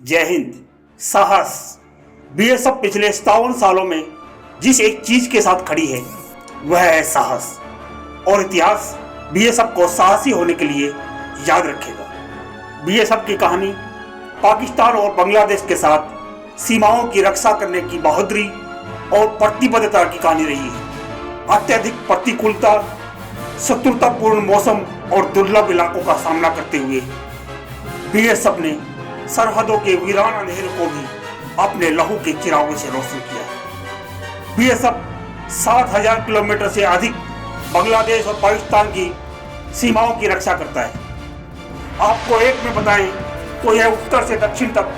जय हिंद। साहस। बीएसएफ पिछले 57 सालों में जिस एक चीज के साथ खड़ी है वह है साहस, और इतिहास बीएसएफ को साहसी होने के लिए याद रखेगा। बीएसएफ की कहानी पाकिस्तान और बांग्लादेश के साथ सीमाओं की रक्षा करने की बहादुरी और प्रतिबद्धता की कहानी रही है। अत्यधिक प्रतिकूलता, शत्रुतापूर्ण मौसम और दुर्लभ इलाकों का सामना करते हुए बीएसएफ ने सरहदों के वीरान अंधेरे को भी अपने लहू के चिरागों से रोशन किया। बीएसएफ 7000 किलोमीटर से अधिक बांग्लादेश और पाकिस्तान की सीमाओं की रक्षा करता है। आपको एक में बताएं तो यह उत्तर से दक्षिण तक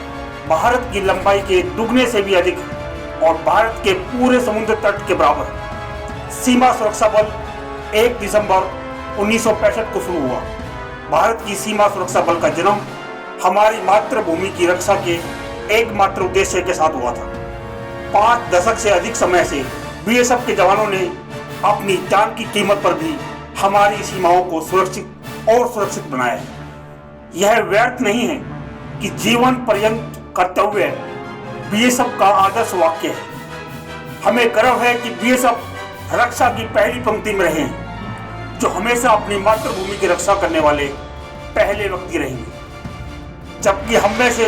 भारत की लंबाई के दुगने से भी अधिक है और भारत के पूरे समुद्र तट के बराबर। सीमा सुरक्षा बल 1 दिसंबर 1965 को शुरू हुआ। भारत की सीमा सुरक्षा बल का जन्म हमारी मातृभूमि की रक्षा के एकमात्र उद्देश्य के साथ हुआ था। 5 दशक से अधिक समय से बीएसएफ के जवानों ने अपनी जान की कीमत पर भी हमारी सीमाओं को सुरक्षित बनाया है। यह व्यर्थ नहीं है कि जीवन पर्यंत कर्तव्य बीएसएफ का आदर्श वाक्य है। हमें गर्व है कि बीएसएफ रक्षा की पहली पंक्ति में रहे हैं, जो हमेशा अपनी मातृभूमि की रक्षा करने वाले पहले व्यक्ति रहेंगे। जबकि हम में से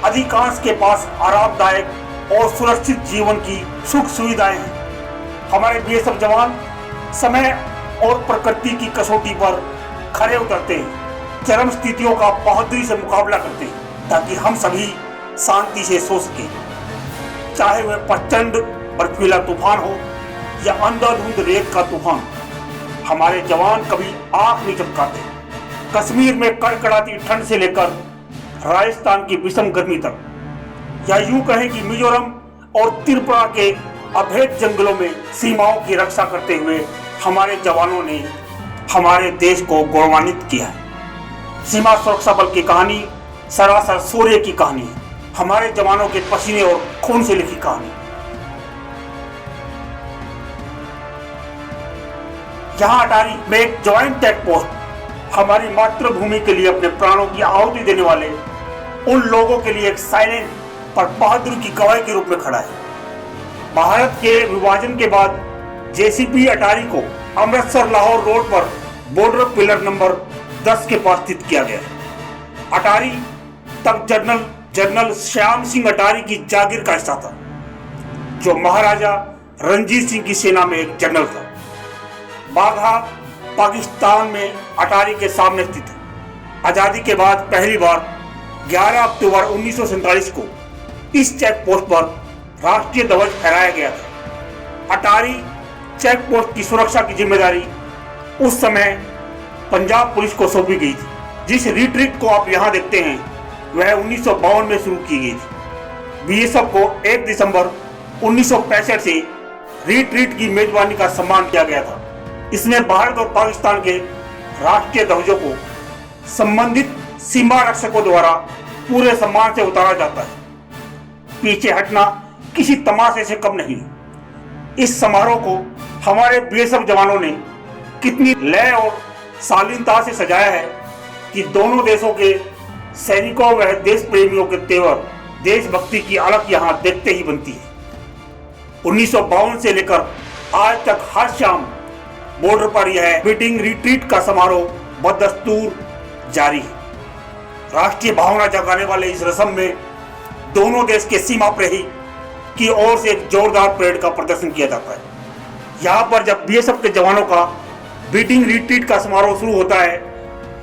अधिकांश के पास आरामदायक और सुरक्षित जीवन की सुख सुविधाएं हैं, हमारे बीएसएफ जवान समय और प्रकृति की कसौटी पर खरे उतरते हैं, चरम स्थितियों का बहादुरी से मुकाबला करते हैं ताकि हम सभी शांति से सो सकें। चाहे वह प्रचंड बर्फीला तूफान हो या अंधाधुंध रेत का तूफान, हमारे जवान कभी आंख नहीं झपकाते। कश्मीर में कड़कड़ाती ठंड से लेकर राजस्थान की भीषण गर्मी तक, या यूं कहें कि मिजोरम और त्रिपुरा के अभेद जंगलों में सीमाओं की रक्षा करते हुए हमारे जवानों ने हमारे देश को गौरवान्वित किया है। सीमा सुरक्षा बल की कहानी सरासर शौर्य की कहानी है, हमारे जवानों के पसीने और खून से लिखी कहानी। यहाँ अटारी में एक ज्वाइंट चेक पोस्ट हमारी मातृभूमि के लिए अपने प्राणों की आहुति देने वाले उन लोगों के लिए एक साइलेंट पर बहादुर की गवाही के रूप में खड़ा है। भारत के विभाजन के बाद जेसीपी अटारी को अमृतसर लाहौर रोड पर बॉर्डर पिलर नंबर 10 के पास स्थित किया गया। अटारी तब जनरल श्याम सिंह अटारी की जागीर का हिस्सा था, जो महाराजा रणजीत सिंह की सेना में एक जनरल था। बाघा पाकिस्तान में अटारी के सामने स्थित है। आजादी के बाद पहली बार 11 अक्टूबर 1947 को इस चेक पोस्ट पर राष्ट्रीय ध्वज फहराया गया था। अटारी चेक पोस्ट की सुरक्षा की जिम्मेदारी उस समय पंजाब पुलिस को सौंपी गई थी। जिस रिट्रीट को आप यहाँ देखते हैं वह 1952 में शुरू की गई थी। बीएसएफ को 1 दिसंबर 1965 से रिट्रीट की मेजबानी का सम्मान किया गया था। इसमें भारत और पाकिस्तान के राष्ट्रीय ध्वजों को संबंधित सीमा रक्षकों द्वारा पूरे सम्मान से उतारा जाता है। पीछे हटना किसी तमाशे से कम नहीं। इस समारोह को हमारे बीएसएफ जवानों ने कितनी लय और शालीनता से सजाया है कि दोनों देशों के सैनिकों व देश प्रेमियों के तेवर देशभक्ति की अलग यहाँ देखते ही बनती है। 1952 से लेकर आज तक हर शाम बॉर्डर पर यह मीटिंग रिट्रीट का समारोह बदस्तूर जारी है। राष्ट्रीय भावना जगाने वाले इस रस्म में दोनों देश के सीमा प्रहरी की ओर से एक जोरदार परेड का प्रदर्शन किया जाता है। यहाँ पर जब बीएसएफ के जवानों का बीटिंग रिट्रीट का समारोह शुरू होता है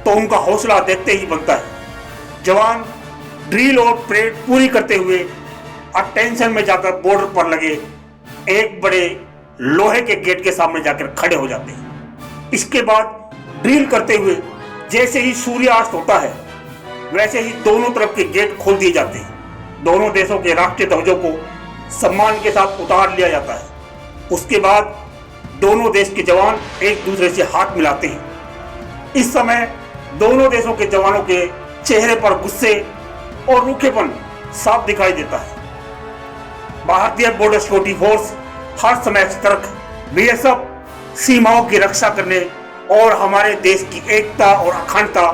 तो उनका हौसला देखते ही बनता है। जवान ड्रिल और परेड पूरी करते हुए अटेंशन में जाकर बॉर्डर पर लगे एक बड़े लोहे के गेट के सामने जाकर खड़े हो जाते हैं। इसके बाद ड्रिल करते हुए जैसे ही सूर्यास्त होता है वैसे ही दोनों तरफ के गेट खोल दिए जाते हैं। दोनों देशों के राष्ट्रीय ध्वजों को सम्मान के साथ उतार लिया जाता है। उसके बाद दोनों देश के जवान एक दूसरे से हाथ मिलाते हैं। इस समय दोनों देशों के जवानों के चेहरे पर गुस्से और रूखेपन साफ दिखाई देता है। भारतीय बॉर्डर सिक्योरिटी फोर्स हर समय सतर्क है। बीएसएफ सीमाओं की रक्षा करने और हमारे देश की एकता और अखंडता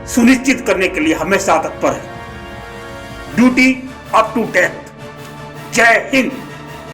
सुनिश्चित करने के लिए हमेशा तत्पर है। Duty up to death. जय हिंद।